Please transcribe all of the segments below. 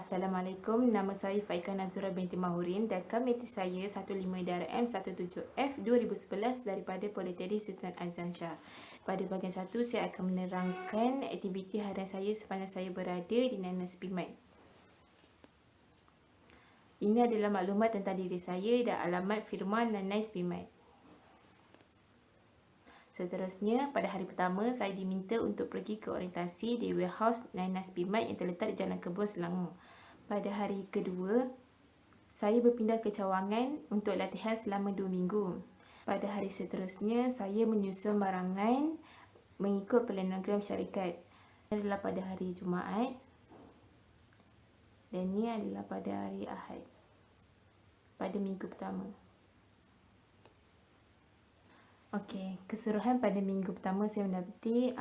Assalamualaikum, nama saya Faika Nazura binti Mahurin dan kamiti saya 15-M17F 2011 daripada Politeknik Sultan Azlan Shah. Pada bahagian 1, saya akan menerangkan aktiviti harian saya sepanjang saya berada di Nanas Pimat. Ini adalah maklumat tentang diri saya dan alamat firma Nanas Pimat. Seterusnya, pada hari pertama, saya diminta untuk pergi ke orientasi di warehouse Nanas Pimat yang terletak di Jalan Kebun Selangor. Pada hari kedua, saya berpindah ke cawangan untuk latihan selama 2 minggu. Pada hari seterusnya, saya menyusun barangan mengikut planogram syarikat. Ini adalah pada hari Jumaat dan ini adalah pada hari Ahad, pada minggu pertama. Okey, keseluruhan pada minggu pertama saya mendapati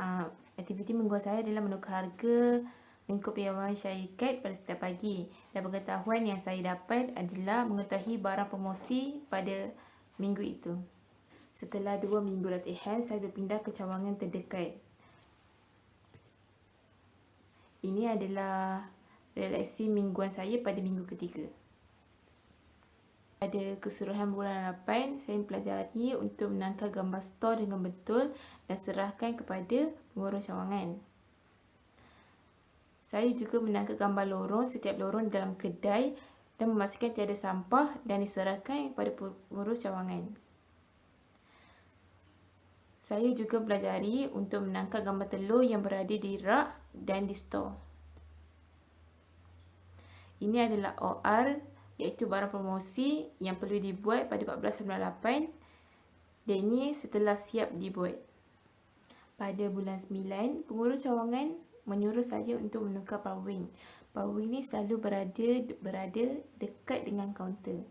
aktiviti mingguan saya adalah menukar harga mengikut piawaian syarikat pada setiap pagi. Dan pengetahuan yang saya dapat adalah mengetahui barang promosi pada minggu itu. Setelah 2 minggu latihan, saya berpindah ke cawangan terdekat. Ini adalah relaksi mingguan saya pada minggu ketiga. Pada keseluruhan bulan 8, saya mempelajari untuk menangkal gambar store dengan betul dan serahkan kepada pengurus cawangan. Saya juga menangkal gambar lorong setiap lorong dalam kedai dan memastikan tiada sampah dan diserahkan kepada pengurus cawangan. Saya juga pelajari untuk menangkal gambar telur yang berada di rak dan di store. Ini adalah OR, iaitu barang promosi yang perlu dibuat pada 1498 dan ini setelah siap dibuat. Pada bulan 9, pengurus cawangan menyuruh saya untuk menukar powerwing. Powerwing ini selalu berada dekat dengan kaunter.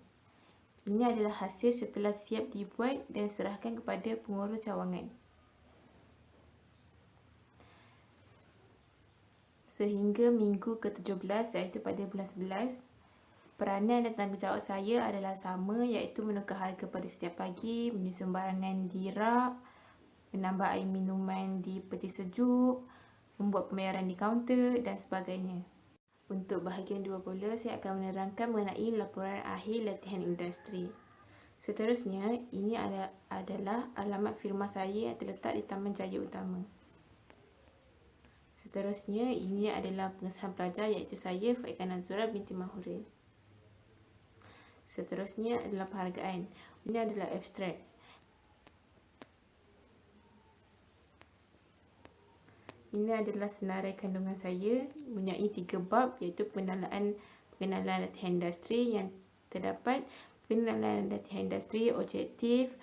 Ini adalah hasil setelah siap dibuat dan serahkan kepada pengurus cawangan. Sehingga minggu ke-17, iaitu pada bulan 11, peranan dan tanggungjawab saya adalah sama, iaitu menukar harga pada setiap pagi, menyusun barangan di rak, menambah air minuman di peti sejuk, membuat pembayaran di kaunter dan sebagainya. Untuk bahagian 2 pula, saya akan menerangkan mengenai laporan akhir latihan industri. Seterusnya, ini adalah alamat firma saya yang terletak di Taman Jaya Utama. Seterusnya, ini adalah pengesahan pelajar iaitu saya, Faika Nazura binti Mahurin. Seterusnya adalah penghargaan. Ini adalah abstrak. Ini adalah senarai kandungan saya mempunyai 3 bab, iaitu pengenalan latihan industri yang terdapat, pengenalan latihan industri, objektif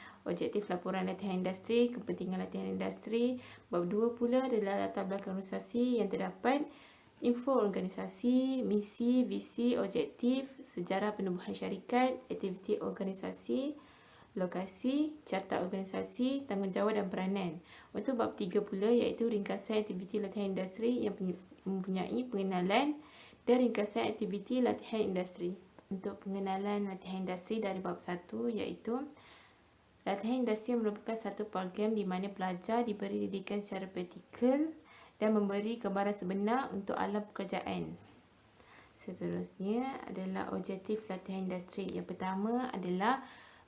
laporan latihan industri, kepentingan latihan industri. Bab 2 pula adalah latar belakang organisasi yang terdapat, info organisasi, misi, visi, objektif, sejarah penubuhan syarikat, aktiviti organisasi, lokasi, carta organisasi, tanggungjawab dan peranan. Untuk bab 3 pula iaitu ringkasan aktiviti latihan industri yang mempunyai pengenalan dan ringkasan aktiviti latihan industri. Untuk pengenalan latihan industri dari bab 1 iaitu latihan industri merupakan satu program di mana pelajar diberi didikan secara praktikal dan memberi gambaran sebenar untuk alam pekerjaan. Seterusnya adalah objektif latihan industri. Yang pertama adalah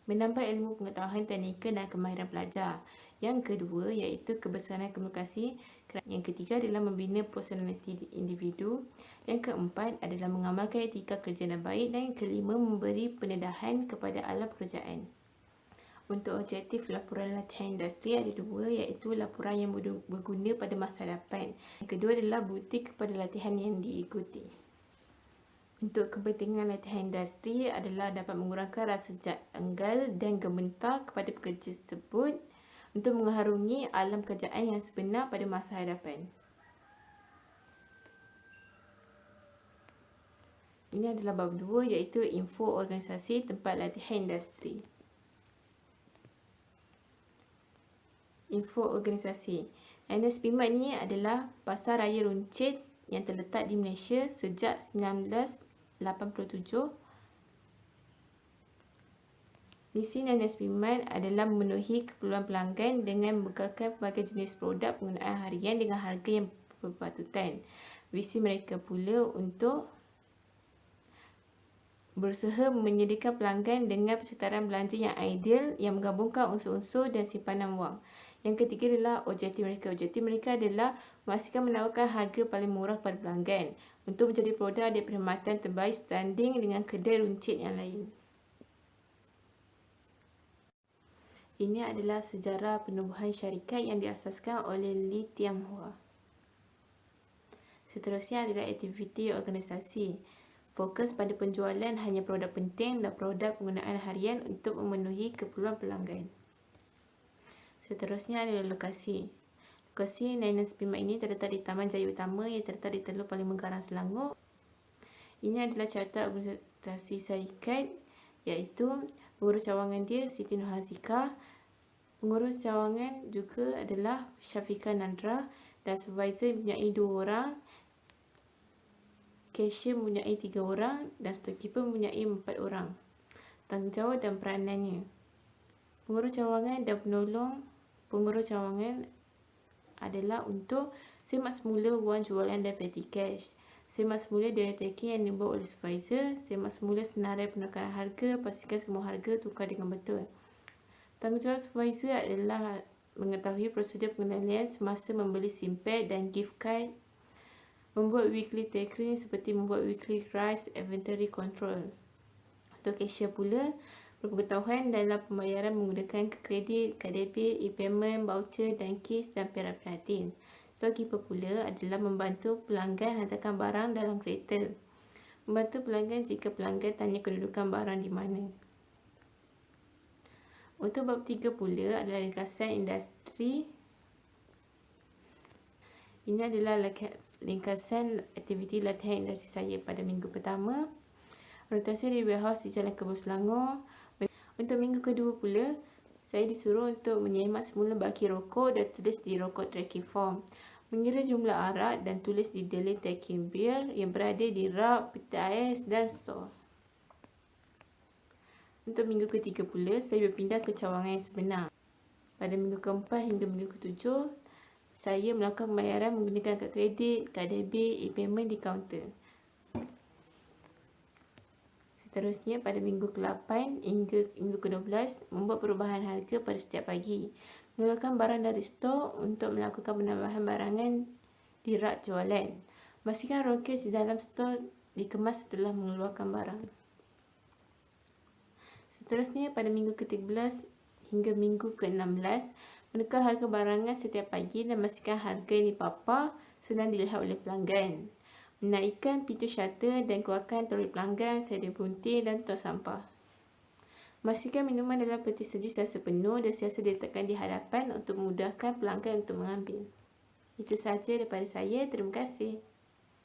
menambah ilmu pengetahuan teknikal dan kemahiran pelajar. Yang kedua iaitu kebesaran komunikasi. Yang ketiga adalah membina personaliti individu. Yang keempat adalah mengamalkan etika kerja yang baik. Dan yang kelima, memberi pendedahan kepada alam pekerjaan. Untuk objektif laporan latihan industri ada 2, iaitu laporan yang berguna pada masa depan. Yang kedua adalah bukti kepada latihan yang diikuti. Untuk kepentingan latihan industri adalah dapat mengurangkan rasa janggal dan gementar kepada pekerja tersebut untuk mengharungi alam kerjaan yang sebenar pada masa hadapan. Ini adalah bab 2 iaitu info organisasi tempat latihan industri. Info organisasi. Nanas Pimat ni adalah pasar raya runcit yang terletak di Malaysia sejak 1987. Misi Nanas Pimat adalah memenuhi keperluan pelanggan dengan membekalkan pelbagai jenis produk penggunaan harian dengan harga yang berpatutan. Visi mereka pula untuk berusaha menyediakan pelanggan dengan persekitaran belanja yang ideal yang menggabungkan unsur-unsur dan simpanan wang. Yang ketiga adalah objektif mereka. Objektif mereka adalah memastikan menawarkan harga paling murah kepada pelanggan untuk menjadi produk di perkhidmatan terbaik setanding dengan kedai runcit yang lain. Ini adalah sejarah penubuhan syarikat yang diasaskan oleh Lee Tian Hua. Seterusnya adalah aktiviti organisasi. Fokus pada penjualan hanya produk penting dan produk penggunaan harian untuk memenuhi keperluan pelanggan. Seterusnya adalah lokasi. Lokasi layanan Spimat ini terletak di Taman Jaya Utama yang terletak di Teluk Paling Garang, Selangor. Ini adalah carta organisasi syarikat, iaitu pengurus cawangan dia Siti Nurhazika. Pengurus cawangan juga adalah Syafiqah Nandra dan supervisor mempunyai 2 orang. Cashier mempunyai 3 orang dan storekeeper mempunyai 4 orang. Tanggungjawab dan peranannya. Pengurus cawangan dan penolong pengurus cawangan adalah untuk semak semula wang jualan dan petty cash. Semak semula data taking yang dibuat oleh supervisor. Semak semula senarai penukaran harga. Pastikan semua harga tukar dengan betul. Tanggungjawab supervisor adalah mengetahui prosedur pengendalian semasa membeli SIM pad dan gift card. Membuat weekly tackling seperti membuat weekly price inventory control. Untuk cashier pula, berpengetahuan dalam pembayaran menggunakan kredit, kad debit, e-payment, voucher dan KIS dan perak prihatin. Storekeeper pula adalah membantu pelanggan hantarkan barang dalam kereta. Membantu pelanggan jika pelanggan tanya kedudukan barang di mana. Untuk bab 3 pula adalah ringkasan industri. Ini adalah ringkasan aktiviti latihan industri saya pada minggu pertama. Rotasi di warehouse di Jalan Kebun Selangor. Untuk minggu kedua pula, saya disuruh untuk menyemak semula baki rokok dan tulis di rokok tracking form. Mengira jumlah arak dan tulis di daily tracking bill yang berada di rak, peti ais dan stor. Untuk minggu ketiga pula, saya berpindah ke cawangan yang sebenar. Pada minggu keempat hingga minggu ketujuh, saya melakukan pembayaran menggunakan kad kredit, kad debit, e-payment di kaunter. Seterusnya, pada minggu ke-8 hingga minggu ke-12, membuat perubahan harga pada setiap pagi. Mengeluarkan barang dari stor untuk melakukan penambahan barangan di rak jualan. Pastikan rokes di dalam stor dikemas setelah mengeluarkan barang. Seterusnya, pada minggu ke-13 hingga minggu ke-16, menukar harga barangan setiap pagi dan memastikan harga yang dipapar senang dilihat oleh pelanggan. Menaikkan pintu shutter dan keluarkan troli pelanggan, sedia bunting dan tong sampah. Memastikan minuman dalam peti servis dah sepenuh dan sentiasa diletakkan di hadapan untuk memudahkan pelanggan untuk mengambil. Itu sahaja daripada saya. Terima kasih.